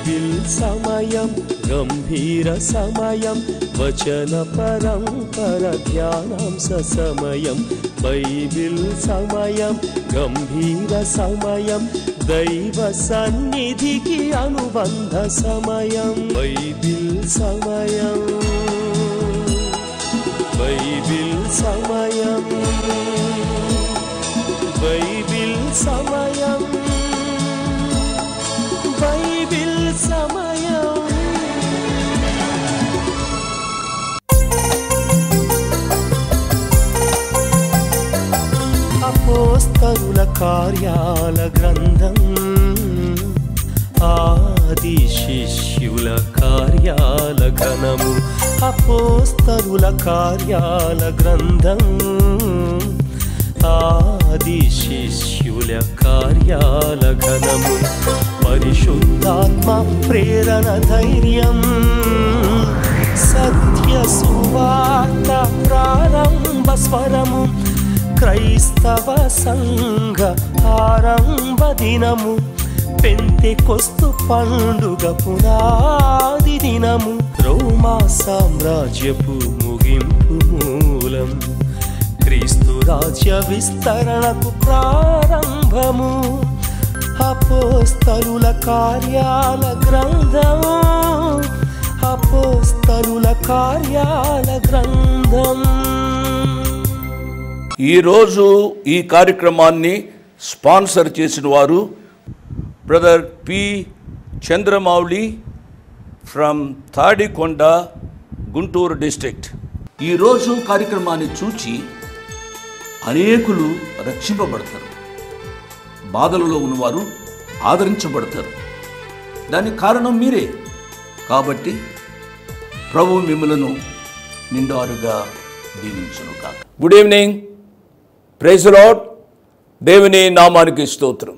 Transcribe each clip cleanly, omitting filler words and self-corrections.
Bible సమయం గంభీర సమయం వచన పరంపర ధ్యానాంశ సమయం బైబిల్ సమయం గంభీర సమయం దైవ సన్నిధికి అనుబంధ సమయం బైబిల్ సమయం బైబిల్ సమయం బైబిల్ సమయం బైబిల్ సమయం అపోస్తలుల కార్యాల గ్రంథం ఆది శిష్యుల కార్యాల ఘనము అపోస్తలుల కార్యాల గ్రంథం ఆది శిష్యుల కార్యాల ఘనము పరిశుద్ధాత్మ ప్రేరణ ధైర్యం సత్య సువార్త ప్రారంభ స్వరము క్రైస్తవ సంఘ ఆరంభ దినము పెంతెకొస్తు పండుగ పునాది దినము రోమా సామ్రాజ్యపు ముగింపు మూలం క్రీస్తు రాజ్య విస్తరణకు ప్రారంభము అపోస్తలుల కార్యాల గ్రంథం అపోస్తలుల కార్యాల గ్రంథం. ఈరోజు ఈ కార్యక్రమాన్ని స్పాన్సర్ చేసిన వారు brother P Chandramouli from Tadikonda, Guntur district. ఈరోజు కార్యక్రమాన్ని చూచి అనేకులు రక్షింపబడతారు, బాధలలో ఉన్నవారు ఆదరించబడతారు. దానికి కారణం మీరే. కాబట్టి ప్రభు మిమ్మలను నిండారుగా దీవించును కాక. Good evening, praise the Lord. దేవుని నామానికి స్తోత్రం.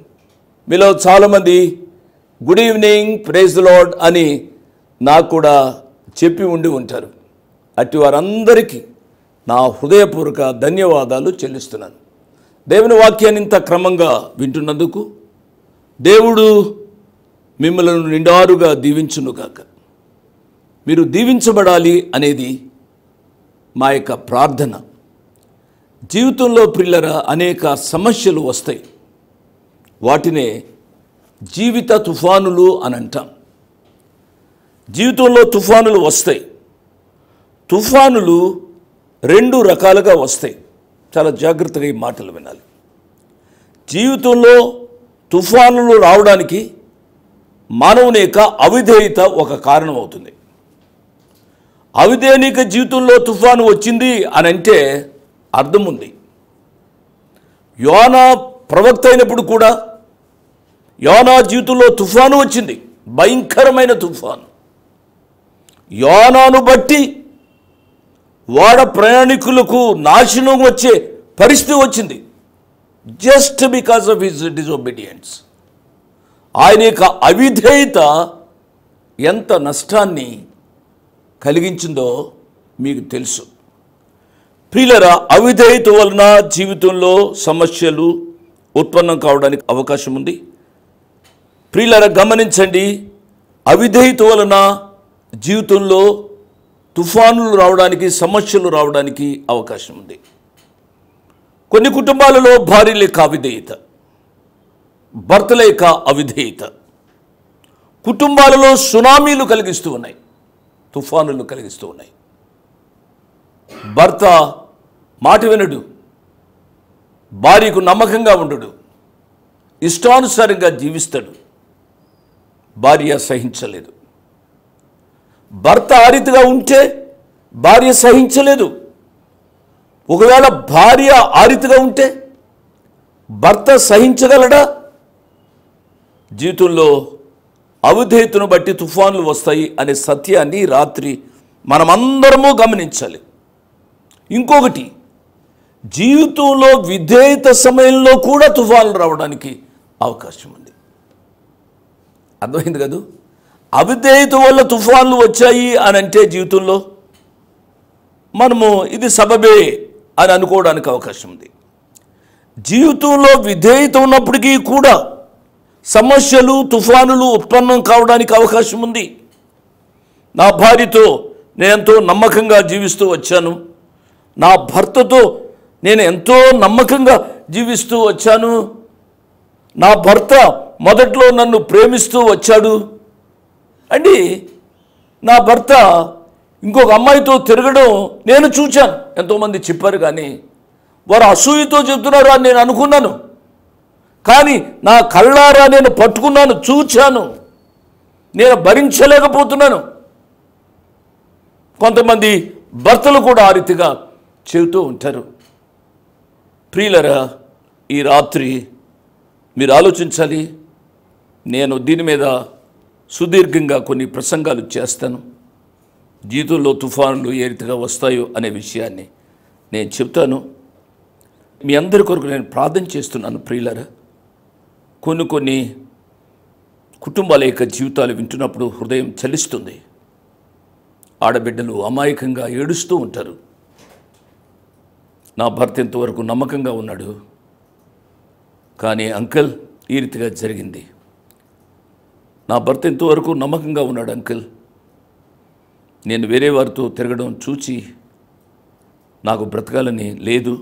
మీలో చాలామంది good evening, praise the Lord అని నాకు కూడా చెప్పి ఉండి ఉంటారు. అట్టి వారందరికీ నా హృదయపూర్వక ధన్యవాదాలు చెల్లిస్తున్నాను. దేవుని వాక్యాన్ని ఇంత క్రమంగా వింటున్నందుకు దేవుడు మిమ్మల్ని నిండారుగా దీవించునుగాక. మీరు దీవించబడాలి అనేది మా యొక్క ప్రార్థన. జీవితంలో ప్రియులారా అనేక సమస్యలు వస్తాయి. వాటినే జీవిత తుఫానులు అని అంటాం. జీవితంలో తుఫానులు వస్తాయి. తుఫానులు రెండు రకాలుగా వస్తాయి. చాలా జాగ్రత్తగా ఈ మాటలు వినాలి. జీవితంలో తుఫానులు రావడానికి మానవుని యొక్క అవిధేయత ఒక కారణం అవుతుంది. అవిధేయనిక జీవితంలో తుఫాను వచ్చింది అని అంటే అర్థం ఉంది. యోనా ప్రవక్త అయినప్పుడు కూడా యోనా జీవితంలో తుఫాను వచ్చింది, భయంకరమైన తుఫాను. యోనాను బట్టి వాడ ప్రయాణికులకు నాశనం వచ్చే పరిస్థితి వచ్చింది. Just because of his disobedience. ఆయన యొక్క అవిధేయత ఎంత నష్టాన్ని కలిగించిందో మీకు తెలుసు. ప్రియులారా, అవిధేయత వలన జీవితంలో సమస్యలు ఉత్పన్నం కావడానికి అవకాశం ఉంది. ప్రియులారా, గమనించండి, అవిధేయత వలన జీవితంలో తుఫానులు రావడానికి, సమస్యలు రావడానికి అవకాశం ఉంది. కొన్ని కుటుంబాలలో భార్యల యొక్క అవిధేయత, భర్తల యొక్క అవిధేయత కుటుంబాలలో సునామీలు కలిగిస్తూ ఉన్నాయి, తుఫానులు కలిగిస్తూ ఉన్నాయి. భర్త మాట వినడు, భార్యకు నమ్మకంగా ఉండడు, ఇష్టానుసారంగా జీవిస్తాడు. భార్య సహించలేదు. భర్త ఆ రీతిగా ఉంటే భార్య సహించలేదు. ఒకవేళ భార్య ఆ రీతిగా ఉంటే భర్త సహించగలడా? జీవితంలో అవిధేయతను బట్టి తుఫాన్లు వస్తాయి అనే సత్యాన్ని రాత్రి మనమందరము గమనించాలి. ఇంకొకటి, జీవితంలో విధేయత సమయంలో కూడా తుఫాన్లు రావడానికి అవకాశం ఉంది. అర్థమైంది కదా? అవిధేయత వల్ల తుఫాన్లు వచ్చాయి అని అంటే జీవితంలో మనము ఇది సబబే అని అనుకోవడానికి అవకాశం ఉంది. జీవితంలో విధేయత ఉన్నప్పటికీ కూడా సమస్యలు, తుఫానులు ఉత్పన్నం కావడానికి అవకాశం ఉంది. నా భార్యతో నేను ఎంతో నమ్మకంగా జీవిస్తూ వచ్చాను. నా భర్తతో నేను ఎంతో నమ్మకంగా జీవిస్తూ వచ్చాను. నా భర్త మొదట్లో నన్ను ప్రేమిస్తూ వచ్చాడు అండి. నా భర్త ఇంకొక అమ్మాయితో తిరగడం నేను చూచాను. ఎంతోమంది చెప్పారు, కానీ వారు అసూయతో చెప్తున్నారు అని నేను అనుకున్నాను. కానీ నా కళ్ళారా నేను పట్టుకున్నాను, చూచాను. నేను భరించలేకపోతున్నాను. కొంతమంది భర్తలు కూడా ఆ రీతిగా చెబుతూ ఉంటారు. ప్రియులరా, ఈ రాత్రి మీరు ఆలోచించాలి. నేను దీని మీద సుదీర్ఘంగా కొన్ని ప్రసంగాలు చేస్తాను. జీవితంలో తుఫానులు ఏ రీతిగా వస్తాయో అనే విషయాన్ని నేను చెప్తాను. మీ అందరి కొరకు నేను ప్రార్థన చేస్తున్నాను. ప్రియులరా, కొన్ని కుటుంబాల యొక్క జీవితాలు వింటున్నప్పుడు హృదయం చలిస్తుంది. ఆడబిడ్డలు అమాయకంగా ఏడుస్తూ ఉంటారు. నా భర్త ఎంతవరకు నమ్మకంగా ఉన్నాడు, కానీ అంకుల్ ఈ రీతిగా జరిగింది. నా భర్త ఎంతవరకు నమ్మకంగా ఉన్నాడు అంకుల్, నేను వేరే వారితో తిరగడం చూచి నాకు బ్రతకాలని లేదు.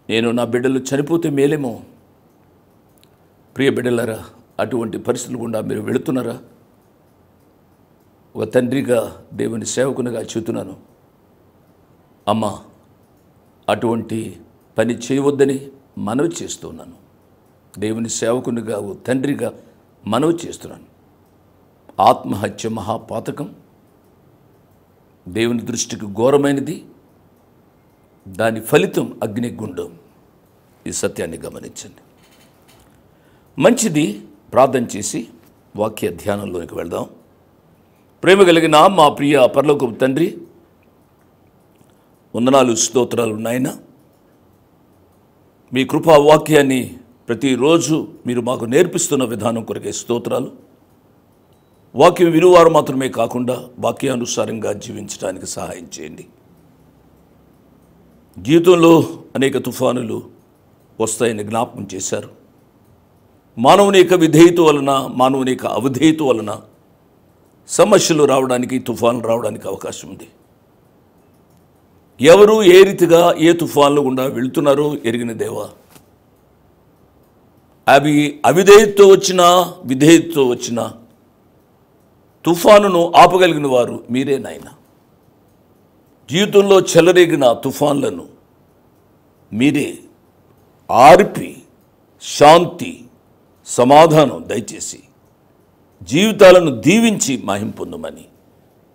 నేను నా బిడ్డలు చనిపోతే మేలేమో. ప్రియ బిడ్డలారా, అటువంటి పరిస్థితులు గుండా మీరు వెళుతున్నారా? ఒక తండ్రిగా, దేవుని సేవకునిగా చెబుతున్నాను, అమ్మ, అటువంటి పని చేయవద్దని మనవి చేస్తున్నాను. దేవుని సేవకునిగా, ఓ తండ్రిగా మనవి చేస్తున్నాను. ఆత్మహత్య మహాపాతకం, దేవుని దృష్టికి ఘోరమైనది. దాని ఫలితం అగ్నిగుండం. ఈ సత్యాన్ని గమనించండి. మంచిది, ప్రార్థన చేసి వాక్య ధ్యానంలోనికి వెళ్దాం. ప్రేమ కలిగిన మా ప్రియ పరలోకపు తండ్రి, వందనాలు, స్తోత్రాలు నాయన. మీ కృపా వాక్యాన్ని ప్రతిరోజు మీరు మాకు నేర్పిస్తున్న విధానం కొరకే స్తోత్రాలు. వాక్యం వినువారు మాత్రమే కాకుండా వాక్యానుసారంగా జీవించడానికి సహాయం చేయండి. జీవితంలో అనేక తుఫానులు వస్తాయని జ్ఞాపకం చేశారు. మానవుని యొక్క విధేయత వలన, మానవుని యొక్క అవిధేయత వలన సమస్యలు రావడానికి, తుఫానులు రావడానికి అవకాశం ఉంది. ఎవరు ఏ రీతిగా ఏ తుఫాన్లు గుండా వెళుతున్నారో ఎరిగిన దేవా, అవి అవిధేయతతో వచ్చినా విధేయతతో వచ్చినా తుఫానును ఆపగలిగిన వారు మీరే నాయన. జీవితంలో చెలరేగిన తుఫాన్లను మీరే ఆర్పి శాంతి, సమాధానం దయచేసి జీవితాలను దీవించి మహిమ పొందమని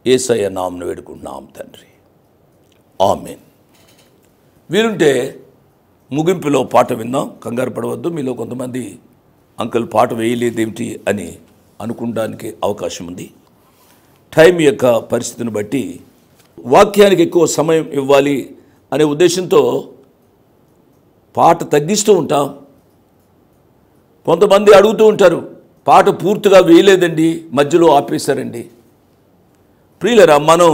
యేసయ్య నామమున వేడుకుంటున్నాం తండ్రి, ఆమేన్. వీరుంటే ముగింపులో పాట విందాం. కంగారు పడవద్దు. మీలో కొంతమంది అంకుల్ పాట వేయలేదేమిటి అని అనుకోవడానికి అవకాశం ఉంది. టైం యొక్క పరిస్థితిని బట్టి వాక్యానికి ఎక్కువ సమయం ఇవ్వాలి అనే ఉద్దేశంతో పాట తగ్గిస్తూ ఉంటాం. కొంతమంది అడుగుతూ ఉంటారు, పాట పూర్తిగా వేయలేదండి, మధ్యలో ఆపేశారండి. ప్రియులరా, మనం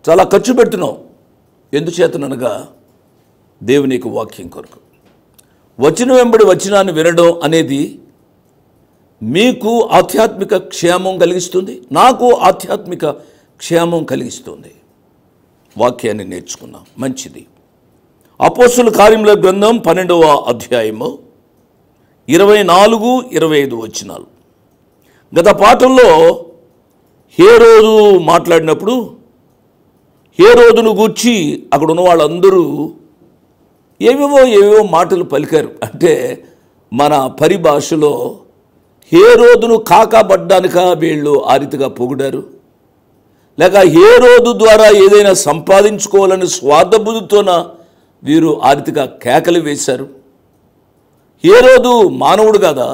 చాలా ఖర్చు పెడుతున్నాం. ఎందుచేతనగా దేవుని యొక్క వాక్యం కొరకు. వచనం వెంబడి వచనాన్ని వినడం అనేది మీకు ఆధ్యాత్మిక క్షేమం కలిగిస్తుంది, నాకు ఆధ్యాత్మిక క్షేమం కలిగిస్తుంది. వాక్యాన్ని నేర్చుకున్నాం. మంచిది. అపోస్తుల కార్యముల గ్రంథం 12వ అధ్యాయము 24-25 వచనాలు. గత పాఠంలో హేరోదు మాట్లాడినప్పుడు హేరోదును గూర్చి అక్కడ ఉన్న వాళ్ళందరూ ఏవేవో మాటలు పలికారు. అంటే మన పరిభాషలో హేరోదును కాకబడ్డానిక వీళ్ళు ఆ రీతిగా పొగిడారు, లేక హేరోదు ద్వారా ఏదైనా సంపాదించుకోవాలని స్వార్థబుద్ధితోన వీరు ఆ రీతిగా కేకలు వేశారు. హేరోదు మానవుడు కదా?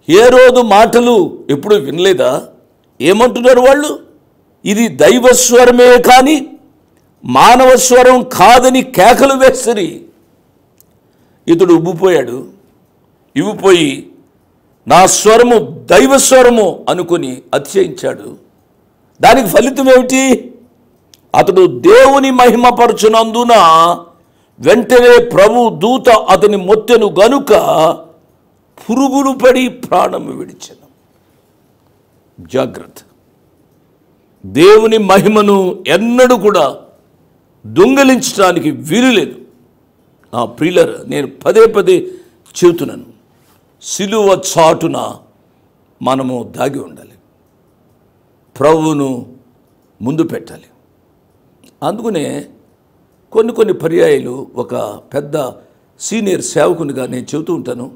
హేరోదు మాటలు ఎప్పుడు వినలేదా? ఏమంటున్నారు వాళ్ళు? ఇది దైవస్వరమే కానీ మానవ స్వరం కాదని కేకలు వేసరి. ఇతడు ఉబ్బిపోయాడు. ఇవ్విపోయి నా స్వరము దైవస్వరము అనుకుని అతిశయించాడు. దానికి ఫలితం ఏమిటి? అతడు దేవుని మహిమపరచునందున వెంటనే ప్రభు దూత అతని మొత్తెను గనుక పురుగులు పడి ప్రాణం విడిచెను. జాగ్రత్త. దేవుని మహిమను ఎన్నడూ కూడా దొంగిలించడానికి వీలు లేదు. నా ప్రియులారా, నేను పదే పదే చెబుతున్నాను, సిలువ చాటున మనము దాగి ఉండాలి, ప్రభువును ముందు పెట్టాలి. అందుకనే కొన్ని పర్యాయాలు ఒక పెద్ద సీనియర్ సేవకునిగా నేను చెబుతూ ఉంటాను,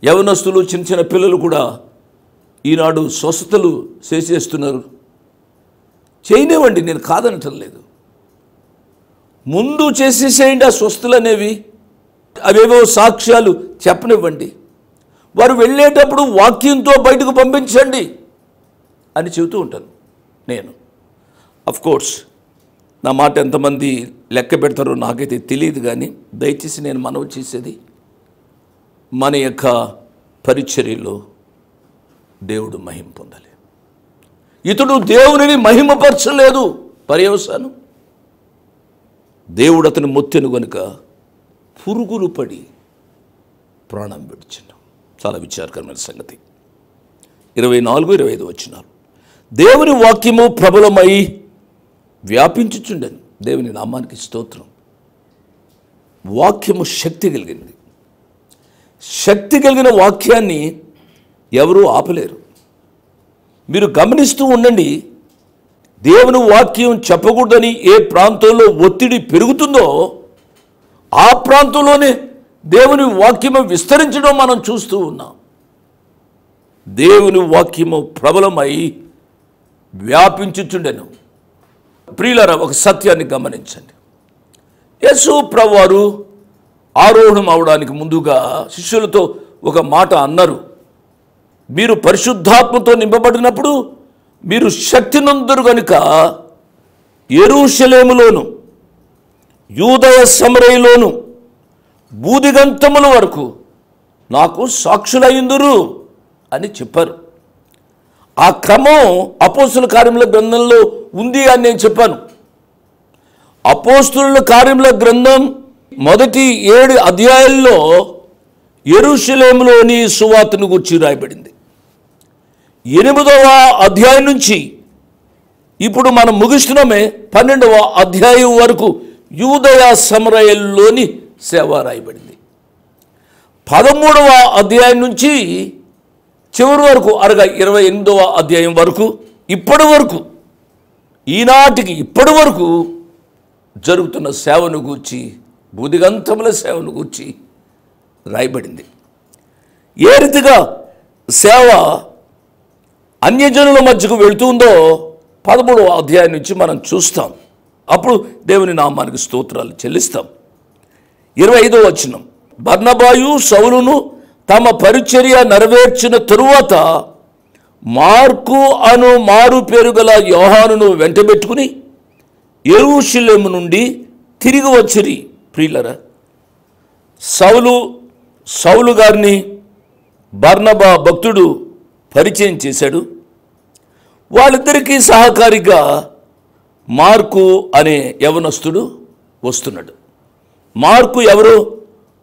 యవనస్తులు చిన్న చిన్న పిల్లలు కూడా ఈనాడు స్వస్థతలు చేసేస్తున్నారు. చేయనివ్వండి, నేను కాదనటం లేదు. ముందు చేసేసేయండి ఆ స్వస్థతలు అనేవి, అవేవో సాక్ష్యాలు చెప్పనివ్వండి. వారు వెళ్ళేటప్పుడు వాక్యంతో బయటకు పంపించండి అని చెబుతూ ఉంటాను నేను. అఫ్కోర్స్ నా మాట ఎంతమంది లెక్క పెడతారో నాకైతే తెలియదు, కానీ దయచేసి నేను మనవి చేసేది, మన యొక్క పరిచర్యలో దేవుడు మహిమ పొందాలి. ఇతడు దేవునిని మహిమపరచలేదు, పర్యవసానం దేవుడు అతని మొత్తెను గనుక పురుగులు పడి ప్రాణం విడిచెను. చాలా విచారకరమైన సంగతి. 24-25 వచనాలు. దేవుని వాక్యము ప్రబలమై వ్యాపించుచుండెను. దేవుని నామానికి స్తోత్రం. వాక్యము శక్తి కలిగింది. శక్తి కలిగిన వాక్యాన్ని ఎవరూ ఆపలేరు. మీరు గమనిస్తూ ఉండండి, దేవుని వాక్యం చెప్పకూడదని ఏ ప్రాంతంలో ఒత్తిడి పెరుగుతుందో ఆ ప్రాంతంలోనే దేవుని వాక్యము విస్తరించడం మనం చూస్తూ ఉన్నాం. దేవుని వాక్యము ప్రబలమై వ్యాపించుచుండెను. ప్రియులారా, ఒక సత్యాన్ని గమనించండి. యేసు ప్రభువారు ఆరోహణం అవడానికి ముందుగా శిష్యులతో ఒక మాట అన్నారు, మీరు పరిశుద్ధాత్మతో నింపబడినప్పుడు మీరు శక్తి నొందురు గనుక యెరూషలేములోను యూదయ సమరయలోను బూదిగంతముల వరకు నాకు సాక్షులయ్యుందురు అని చెప్పారు. ఆ క్రమం అపోస్తుల కార్యముల గ్రంథంలో ఉంది అని నేను చెప్పాను. అపోస్తుల కార్యముల గ్రంథం మొదటి 7 అధ్యాయాల్లో యెరూషలేములోని సువార్తను గురించి రాయబడింది. 8వ అధ్యాయం నుంచి ఇప్పుడు మనం ముగిస్తున్నామే 12వ అధ్యాయం వరకు యూదయ సమరయల్లోని సేవ రాయబడింది. 13వ అధ్యాయం నుంచి చివరి వరకు అనగా 28వ అధ్యాయం వరకు ఇప్పటి వరకు ఈనాటికి ఇప్పటి వరకు జరుగుతున్న సేవను గూర్చి, బూదిగంతముల సేవను గూర్చి రాయబడింది. ఏ రీతిగా సేవ అన్యజనుల మధ్యకు వెళుతుందో 13వ అధ్యాయం నుంచి మనం చూస్తాం. అప్పుడు దేవుని నామానికి స్తోత్రాలు చెల్లిస్తాం. 25వ వచనం. బర్నబాయు సౌలును తమ పరిచర్య నెరవేర్చిన తరువాత మార్కు అను మారు పేరు గల యోహానును వెంటబెట్టుకుని యెరూషలేము నుండి తిరిగి వచ్చిరి. ప్రియులరా, సౌలు గారిని బర్నబా భక్తుడు పరిచయం చేశాడు. వాళ్ళిద్దరికీ సహకారిగా మార్కు అనే యవనస్తుడు వస్తున్నాడు. మార్కు ఎవరో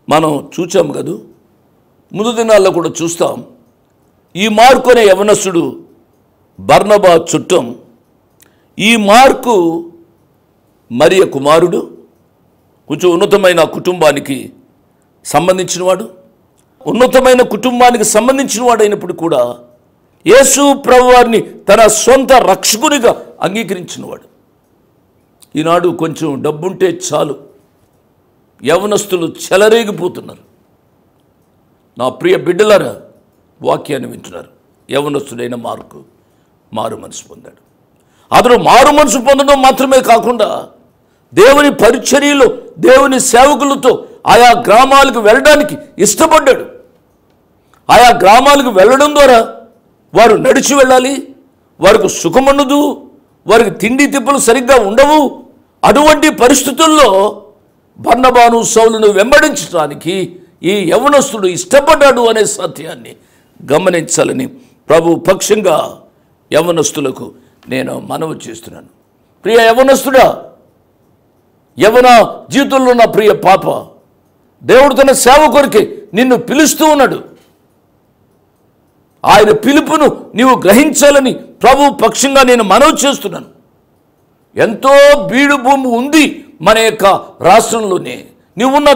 మనం చూచాం కదూ, ముందు దినాల్లో కూడా చూస్తాం. ఈ మార్కు అనే యవనస్తుడు బర్నబా చుట్టం. ఈ మార్కు మరియ కుమారుడు, కొంచెం ఉన్నతమైన కుటుంబానికి సంబంధించినవాడు. ఉన్నతమైన కుటుంబానికి సంబంధించిన వాడైనప్పుడు కూడా యేసు ప్రభువారిని తన సొంత రక్షకునిగా అంగీకరించినవాడు. ఈనాడు కొంచెం డబ్బుంటే చాలు యవనస్తులు చెలరేగిపోతున్నారు. నా ప్రియ బిడ్డలారా, వాక్యాన్ని వింటున్నారు. యవనస్తుడైన మార్కు మారు మనసు పొందాడు. అతడు మారు మనసు పొందడం మాత్రమే కాకుండా దేవుని పరిచర్యలో దేవుని సేవకులతో ఆయా గ్రామాలకు వెళ్ళడానికి ఇష్టపడ్డాడు. ఆయా గ్రామాలకు వెళ్ళడం ద్వారా వారు నడిచి వెళ్ళాలి, వారికి సుఖముండదు, వారికి తిండి తిప్పలు సరిగ్గా ఉండవు. అటువంటి పరిస్థితుల్లో బర్నబాను సౌలును వెంబడించడానికి ఈ యవనస్తుడు ఇష్టపడ్డాడు అనే సత్యాన్ని గమనించాలని ప్రభు పక్షంగా యవనస్తులకు నేను మనవి చేస్తున్నాను. ప్రియ యవనస్తుడా, యవన జీవితంలో ఉన్న ప్రియ పాప, దేవుడు తన సేవ కొరికి నిన్ను పిలుస్తూ ఉన్నాడు. ఆయన పిలుపును నీవు గ్రహించాలని ప్రభు పక్షంగా నేను మనవి చేస్తున్నాను. ఎంతో బీడు భూమి ఉంది మన యొక్క రాష్ట్రంలోనే. నీవున్న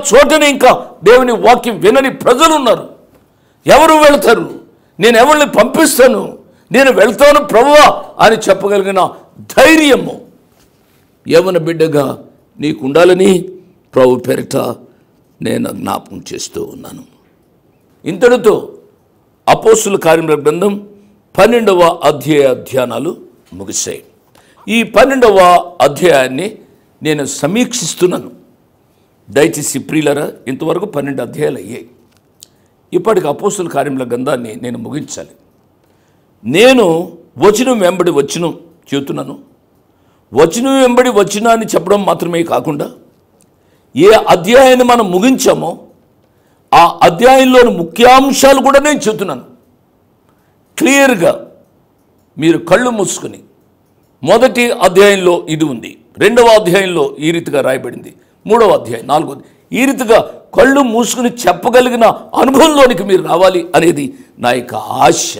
చోటనే ఇంకా దేవుని వాక్యం వినని ప్రజలు ఉన్నారు. ఎవరు వెళ్తారు? నేను ఎవరిని పంపిస్తాను? నేను వెళ్తాను ప్రభువా అని చెప్పగలిగిన ధైర్యము యవ్వన బిడ్డగా నీకు ఉండాలని ప్రభు పేరిట నేను జ్ఞాపకం చేస్తూ ఉన్నాను. ఇంతటితో అపోస్తుల కార్యముల గ్రంథం 12వ అధ్యాయ ధ్యానాలు ముగిశాయి. ఈ 12వ అధ్యాయాన్ని నేను సమీక్షిస్తున్నాను. దయచేసి ప్రియులరా, ఇంతవరకు 12 అధ్యాయాలు అయ్యాయి. ఇప్పటికి అపోస్తుల కార్యముల గ్రంథాన్ని నేను ముగించాలి. నేను వచనం వెంబడి వచనం చెబుతున్నాను. వచనం వెంబడి వచనాన్ని చెప్పడం మాత్రమే కాకుండా ఏ అధ్యాయాన్ని మనం ముగించామో ఆ అధ్యాయంలోని ముఖ్యాంశాలు కూడా నేను చెబుతున్నాను. క్లియర్గా మీరు కళ్ళు మూసుకొని, మొదటి అధ్యాయంలో ఇది ఉంది, రెండవ అధ్యాయంలో ఈ రీతిగా రాయబడింది, మూడవ అధ్యాయం, నాలుగవది, ఈ రీతిగా కళ్ళు మూసుకుని చెప్పగలిగిన అనుభవంలోనికి మీరు రావాలి అనేది నా యొక్క ఆశ.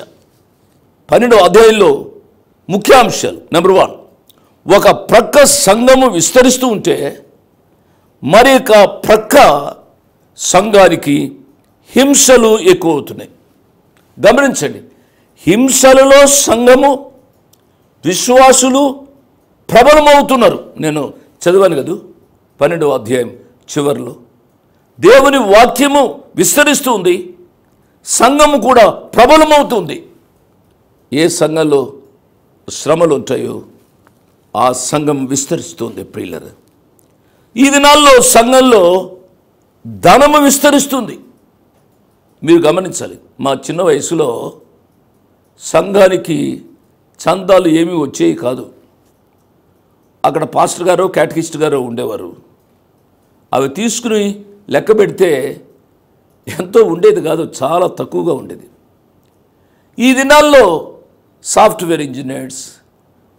12వ అధ్యాయంలో ముఖ్యాంశాలు. నెంబర్ 1, ఒక ప్రక్క సంఘము విస్తరిస్తూ ఉంటే మరి ఒక ప్రక్క సంఘానికి హింసలు ఎక్కువ అవుతున్నాయి. గమనించండి, హింసలలో సంఘము, విశ్వాసులు ప్రబలమవుతున్నారు. నేను చదివాను కదా 12వ అధ్యాయం చివరిలో. దేవుని వాక్యము విస్తరిస్తుంది, సంఘము కూడా ప్రబలమవుతుంది. ఏ సంఘంలో శ్రమలు ఉంటాయో ఆ సంఘం విస్తరిస్తుంది. ప్రియులరా, ఈ దినాల్లో సంఘంలో ధనము విస్తరిస్తుంది. మీరు గమనించాలి, మా చిన్న వయసులో సంఘానికి చందాలు ఏమీ వచ్చేవి కాదు. అక్కడ పాస్టర్ గారు, క్యాటకిస్ట్ గారు ఉండేవారు. అవి తీసుకుని లెక్క పెడితే ఎంతో ఉండేది కాదు, చాలా తక్కువగా ఉండేది. ఈ దినాల్లో సాఫ్ట్వేర్ ఇంజనీర్స్,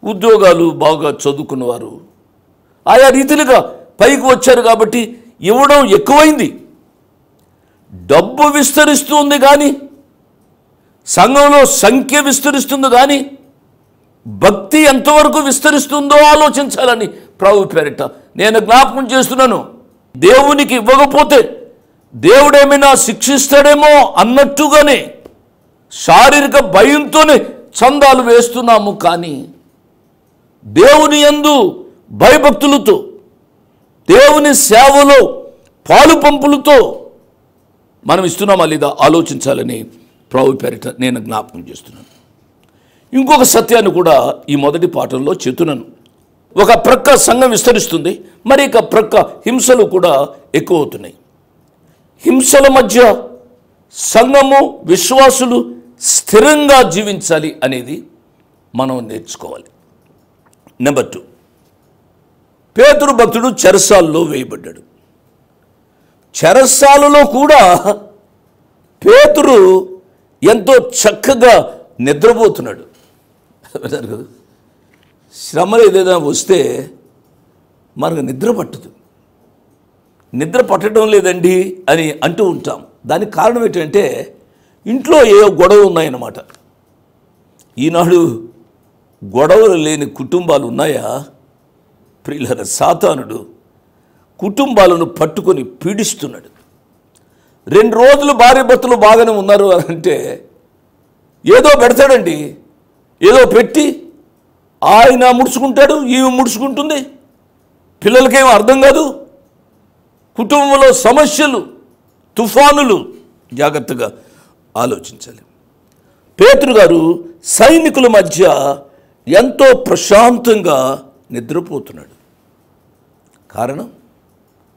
ఉద్యోగాలు బాగా చదువుకున్నవారు ఆయా రీతిలుగా పైకి వచ్చారు కాబట్టి ఇవ్వడం ఎక్కువైంది. డబ్బు విస్తరిస్తుంది కానీ, సంఘంలో సంఖ్య విస్తరిస్తుంది కానీ, భక్తి ఎంతవరకు విస్తరిస్తుందో ఆలోచించాలని ప్రభు పేరిట నేను జ్ఞాపకం చేస్తున్నాను. దేవునికి ఇవ్వకపోతే దేవుడేమైనా శిక్షిస్తాడేమో అన్నట్టుగానే శారీరక భయంతోనే చందాలు వేస్తున్నాము. కానీ దేవుని యందు భయభక్తులతో, దేవుని సేవలో పాలు పంపులతో మనం ఇస్తున్నామా లేదా ఆలోచించాలని ప్రభు పేరిట నేను జ్ఞాపకం చేస్తున్నాను. ఇంకొక సత్యాన్ని కూడా ఈ మొదటి పాఠంలో చెప్తున్నాను. ఒక ప్రక్క సంఘం విస్తరిస్తుంది, మరి ఒక ప్రక్క హింసలు కూడా ఎక్కువ అవుతున్నాయి. హింసల మధ్య సంఘము, విశ్వాసులు స్థిరంగా జీవించాలి అనేది మనం నేర్చుకోవాలి. నెంబర్ 2, పేతురు భక్తుడు చెరసాలలో వేయబడ్డాడు. చెరసాలలో కూడా పేతురు ఎంతో చక్కగా నిద్రపోతున్నాడు. కదా, శ్రమలు ఏదైనా వస్తే మనకు నిద్ర పట్టదు. నిద్ర పట్టడం లేదండి అని అంటూ ఉంటాం. దానికి కారణం ఏంటంటే ఇంట్లో ఏ గొడవ ఉన్నాయన్నమాట. ఈనాడు గొడవలు లేని కుటుంబాలు ఉన్నాయా? ప్రియుల, సాతానుడు కుటుంబాలను పట్టుకొని పీడిస్తున్నాడు. 2 రోజులు భార్య భర్తలు బాగానే ఉన్నారు అని అంటే ఏదో పెడతాడండి, ఏదో పెట్టి ఆయన ముడుచుకుంటాడు, ఈమె ముడుచుకుంటుంది. పిల్లలకేమో అర్థం కాదు. కుటుంబంలో సమస్యలు, తుఫానులు. జాగ్రత్తగా ఆలోచించాలి. పేతురు గారు సైనికుల మధ్య ఎంతో ప్రశాంతంగా నిద్రపోతున్నాడు. కారణం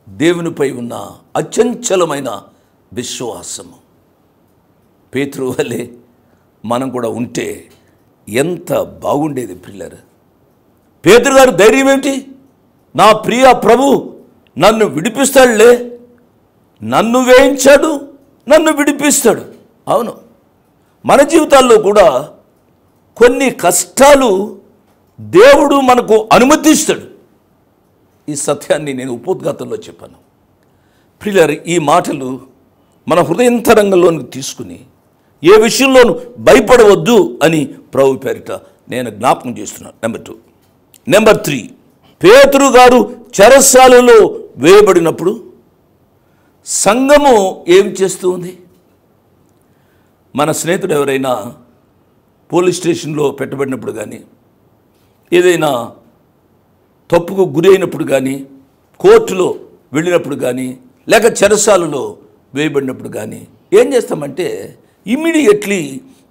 దేవునిపై ఉన్న అచంచలమైన విశ్వాసము. పేతురు వల్లే మనం కూడా ఉంటే ఎంత బాగుండేది ప్రియులారా. పేతురు గారు ధైర్యం ఏమిటి? నా ప్రియ ప్రభు నన్ను విడిపిస్తాడులే, నన్ను వేయించాడు, నన్ను విడిపిస్తాడు. అవును, మన జీవితాల్లో కూడా కొన్ని కష్టాలు దేవుడు మనకు అనుమతిస్తాడు. ఈ సత్యాన్ని నేను ఉపోద్ఘాతంలో చెప్పాను. ప్రియులారా, ఈ మాటలు మన హృదయంతరంగంలోనికి తీసుకుని ఏ విషయంలోనూ భయపడవద్దు అని ప్రభు పేరిట నేను జ్ఞాపకం చేస్తున్నాను. నెంబర్ 2. నెంబర్ 3, పేతురు గారు చెరసాలలో వేయబడినప్పుడు సంఘము ఏం చేస్తూ ఉంది? మన స్నేహితుడు ఎవరైనా పోలీస్ స్టేషన్లో పెట్టబడినప్పుడు కానీ, ఏదైనా తప్పుకు గురి అయినప్పుడు కానీ, కోర్టులో వెళ్ళినప్పుడు కానీ, లేక చెరసాలలో వేయబడినప్పుడు కానీ ఏం చేస్తామంటే immediately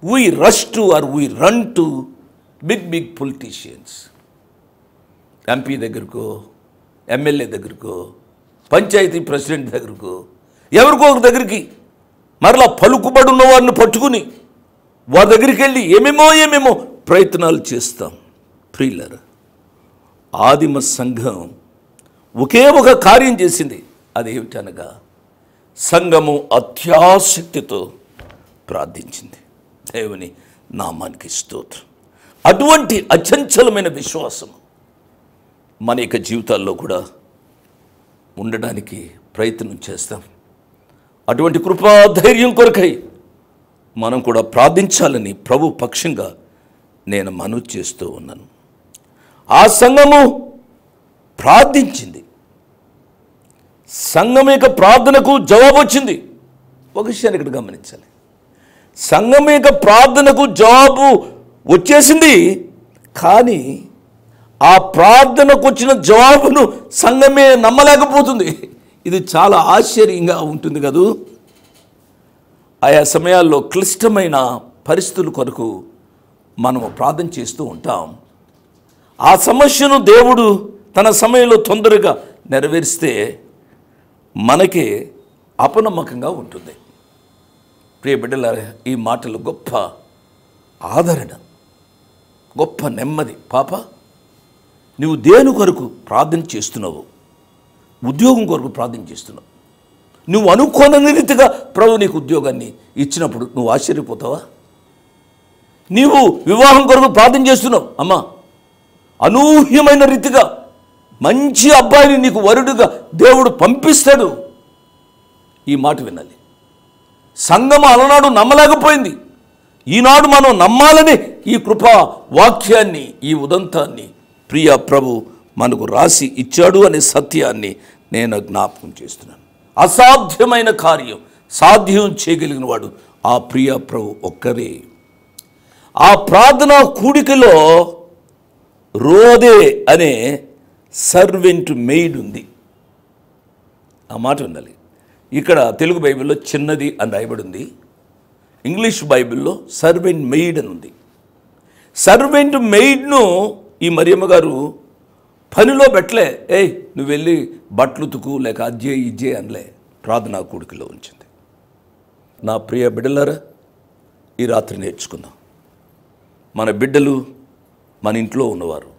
we rush to or we run to big politicians. MP దగ్గరకో, ఎమ్మెల్యే దగ్గరకో, పంచాయతీ ప్రెసిడెంట్ దగ్గరకో, ఎవరికో ఒక దగ్గరికి మరలా పలుకుబడి ఉన్న వారిని పట్టుకుని వారి దగ్గరికి వెళ్ళి ఏమేమో ప్రయత్నాలు చేస్తాం. ప్రియులారా, ఆదిమ సంఘం ఒకే ఒక కార్యం చేసింది. అదేమిటనగా సంఘము అత్యాసక్తితో ప్రార్థించింది. దేవుని నామానికి స్తోత్రం. అటువంటి అచంచలమైన విశ్వాసం మన యొక్క జీవితాల్లో కూడా ఉండడానికి ప్రయత్నం చేస్తాం. అటువంటి కృపా ధైర్యం కొరకై మనం కూడా ప్రార్థించాలని ప్రభు పక్షంగా నేను మనవి చేస్తూ ఉన్నాను. ఆ సంఘము ప్రార్థించింది. సంఘం యొక్క ప్రార్థనకు జవాబు వచ్చింది. ఒక విషయాన్ని ఇక్కడ గమనించాలి. సంఘం యొక్క ప్రార్థనకు జవాబు వచ్చేసింది, కానీ ఆ ప్రార్థనకు వచ్చిన జవాబును సంఘమే నమ్మలేకపోతుంది. ఇది చాలా ఆశ్చర్యంగా ఉంటుంది కదూ. ఆయా సమయాల్లో క్లిష్టమైన పరిస్థితుల కొరకు మనము ప్రార్థన చేస్తూ ఉంటాం. ఆ సమస్యను దేవుడు తన సమయంలో తొందరగా నెరవేరిస్తే మనకే అపనమ్మకంగా ఉంటుంది. ప్రియ బిడ్డలారా, ఈ మాటలు గొప్ప ఆదరణ, గొప్ప నెమ్మది. పాప, నువ్వు దేని కొరకు ప్రార్థన చేస్తున్నావు? ఉద్యోగం కొరకు ప్రార్థన చేస్తున్నావు. నువ్వు అనుకోని రీతిగా ప్రభు నీకు ఉద్యోగాన్ని ఇచ్చినప్పుడు నువ్వు ఆశ్చర్యపోతావా? నీవు వివాహం కొరకు ప్రార్థన చేస్తున్నావు. అమ్మా, అనూహ్యమైన రీతిగా మంచి అబ్బాయిని నీకు వరుడుగా దేవుడు పంపిస్తాడు. ఈ మాట వినాలి. సంఘం అలనాడు నమ్మలేకపోయింది. ఈనాడు మనం నమ్మాలని ఈ కృపా వాక్యాన్ని, ఈ ఉదంతాన్ని ప్రియ ప్రభు మనకు రాసి ఇచ్చాడు అనే సత్యాన్ని నేను జ్ఞాపకం చేస్తున్నాను. అసాధ్యమైన కార్యం సాధ్యం చేయగలిగిన వాడు ఆ ప్రియ ప్రభు ఒక్కరే. ఆ ప్రార్థనా కూడికలో రోదే అనే సర్వెంట్ మెయిడ్ ఉంది. ఆ మాట ఉండాలి. ఇక్కడ తెలుగు బైబిల్లో చిన్నది అని రాయబడి ఉంది. ఇంగ్లీష్ బైబిల్లో సర్వెంట్ మెయిడ్ అని ఉంది. సర్వెంట్ మెయిడ్ను ఈ మరియమ్మ గారు పనిలో పెట్టలే. నువ్వు వెళ్ళి బట్టలు ఉతుకు లేక అజ్జే ఇజ్జే అనలే. ప్రార్థనా కూడికలో ఉంచింది. నా ప్రియ బిడ్డలారా, ఈ రాత్రి నేర్చుకుందాం. మన బిడ్డలు మన ఇంట్లో ఉన్నవారు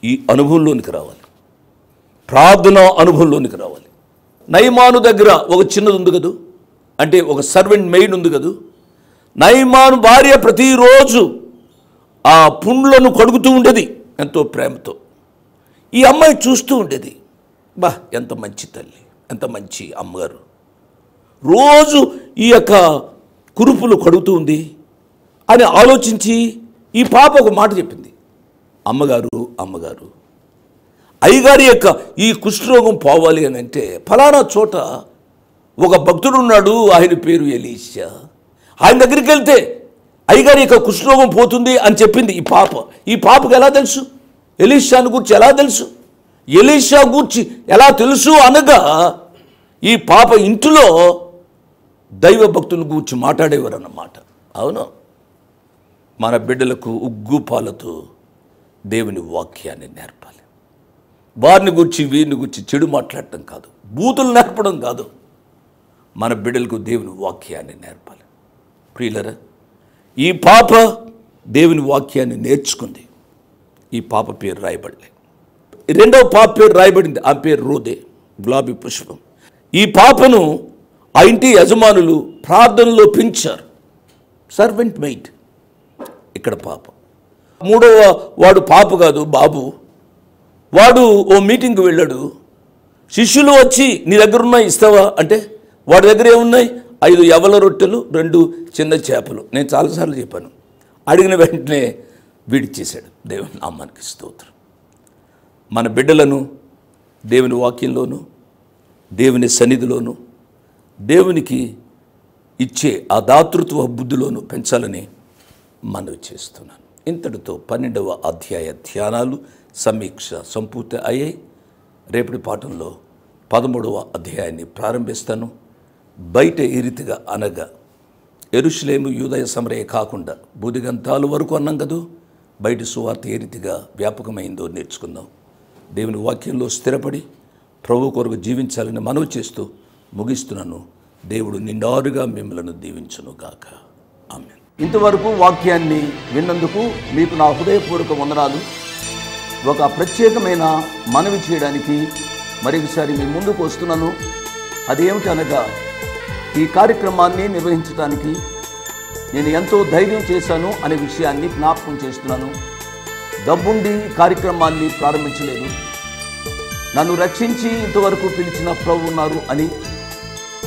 ఈ అనుభవంలోనికి రావాలి. ప్రార్థన అనుభవంలోనికి రావాలి. నయమాను దగ్గర ఒక చిన్నది ఉంది కదూ, అంటే ఒక సర్వెంట్ మెయిడ్ ఉంది కదూ. నయమాను భార్య ప్రతిరోజు ఆ పుండ్లను కడుగుతూ ఉండేది ఎంతో ప్రేమతో. ఈ అమ్మాయి చూస్తూ ఉండేది. ఎంత మంచి తల్లి, ఎంత మంచి అమ్మగారు, రోజు ఈ యొక్క కురుపులు కడుగుతూ ఉంది అని ఆలోచించి ఈ పాప ఒక మాట చెప్పింది. అమ్మగారు, అయ్యగారి యొక్క ఈ కుష్ఠరోగం పోవాలి అని అంటే ఫలానా చోట ఒక భక్తుడు ఉన్నాడు, ఆయన పేరు ఎలీషా. ఆయన దగ్గరికి వెళ్తే అయ్యగారి యొక్క కుష్ఠరోగం పోతుంది అని చెప్పింది ఈ పాప. ఈ పాపకు ఎలా తెలుసు? ఎలీషాను గురించి ఎలా తెలుసు? ఎలీషా గురించి ఎలా తెలుసు అనగా ఈ పాప ఇంటిలో దైవ భక్తుల గురించి మాట్లాడేవారు అన్నమాట. అవును, మన బిడ్డలకు ఉగ్గు పాలతో దేవుని వాక్యాన్ని నేర్పాలి. వారిని గురించి వీరిని గురించి చెడు మాట్లాడటం కాదు, బూతులు నేర్పడం కాదు. మన బిడ్డలకు దేవుని వాక్యాన్ని నేర్పాలి. ప్రియులరా, ఈ పాప దేవుని వాక్యాన్ని నేర్చుకుంది. ఈ పాప పేరు రాయబడలే. రెండవ పాప పేరు రాయబడింది. ఆ పేరు రోదే, గులాబీ పుష్పం. ఈ పాపను ఆ ఇంటి యజమానులు ప్రార్థనలో పెంచారు. Servant maid. ఇక్కడ పాప. మూడవ వాడు పాప కాదు, బాబు. వాడు ఓ మీటింగ్కి వెళ్ళాడు. శిష్యులు వచ్చి నీ దగ్గర ఉన్నాయి ఇస్తావా అంటే వాడి దగ్గర ఏమున్నాయి? 5 యవల రొట్టెలు, 2 చిన్న చేపలు. నేను చాలాసార్లు చెప్పాను. అడిగిన వెంటనే విడిచేశాడు. దేవుని నామానికి స్తోత్రం. మన బిడ్డలను దేవుని వాక్యంలోను, దేవుని సన్నిధిలోను, దేవునికి ఇచ్చే ఆ దాతృత్వ బుద్ధిలోను పెంచాలని మనవి చేస్తున్నాను. ఇంతటితో 12వ అధ్యాయ ధ్యానాలు సమీక్ష సంపూర్తి అయ్యాయి. రేపటి పాఠంలో 13వ అధ్యాయాన్ని ప్రారంభిస్తాను. బయట ఏ రీతిగా అనగా యెరూషలేము యూదయ సమరయ కాకుండా బూదిగంతాల వరకు అన్నాం కదూ, బయట సువార్త ఏ రీతిగా వ్యాపకమైందో నేర్చుకుందాం. దేవుని వాక్యంలో స్థిరపడి ప్రభు కొరకు జీవించాలని మనవి చేస్తూ ముగిస్తున్నాను. దేవుడు నిండారుగా మిమ్మలను దీవించునుగాక. ఆమేన్. ఇంతవరకు వాక్యాన్ని విన్నందుకు మీకు నా హృదయపూర్వక వందనాలు. ఒక ప్రత్యేకమైన మనవి చేయడానికి మరొకసారి మీ ముందుకు వస్తున్నాను. అదేమిటి అనగా, ఈ కార్యక్రమాన్ని నిర్వహించడానికి నేను ఎంతో ధైర్యం చేశాను అనే విషయాన్ని జ్ఞాపకం చేస్తున్నాను. డబ్బుండి కార్యక్రమాన్ని ప్రారంభించలేదు. నన్ను రక్షించి ఇంతవరకు పిలిచిన ప్రభు ఉన్నారు అని,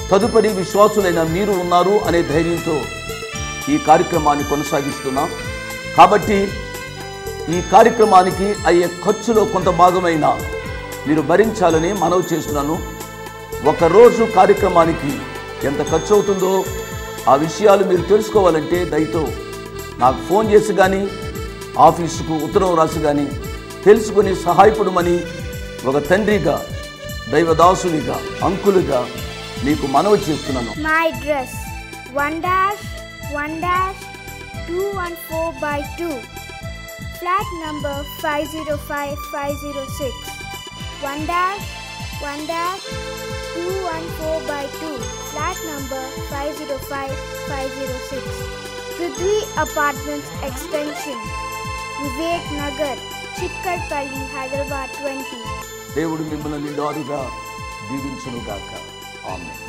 తదుపరి విశ్వాసులైన మీరు ఉన్నారు అనే ధైర్యంతో ఈ కార్యక్రమాన్ని కొనసాగిస్తున్నాం. కాబట్టి ఈ కార్యక్రమానికి అయ్యే ఖర్చులో కొంత భాగమైన మీరు భరించాలని మనవి చేస్తున్నాను. ఒకరోజు కార్యక్రమానికి ఎంత ఖర్చు అవుతుందో ఆ విషయాలు మీరు తెలుసుకోవాలంటే దయతో నాకు ఫోన్ చేసి కానీ, ఆఫీసుకు ఉత్తరం రాసి కానీ తెలుసుకుని సహాయపడమని ఒక తండ్రిగా, దైవదాసునిగా, అంకులుగా మీకు మనవి చేస్తున్నాను. My address 1-1-214/2, flat number 505506. 1-1-214/2, flat number 505506. Prithvi Apartments Extension, Vivek Nagar, Chikkarpalli, Hyderabad 20. దేవుడు మిమ్మల్ని నిండారుగా దీవించునుగాక. ఆమేన్.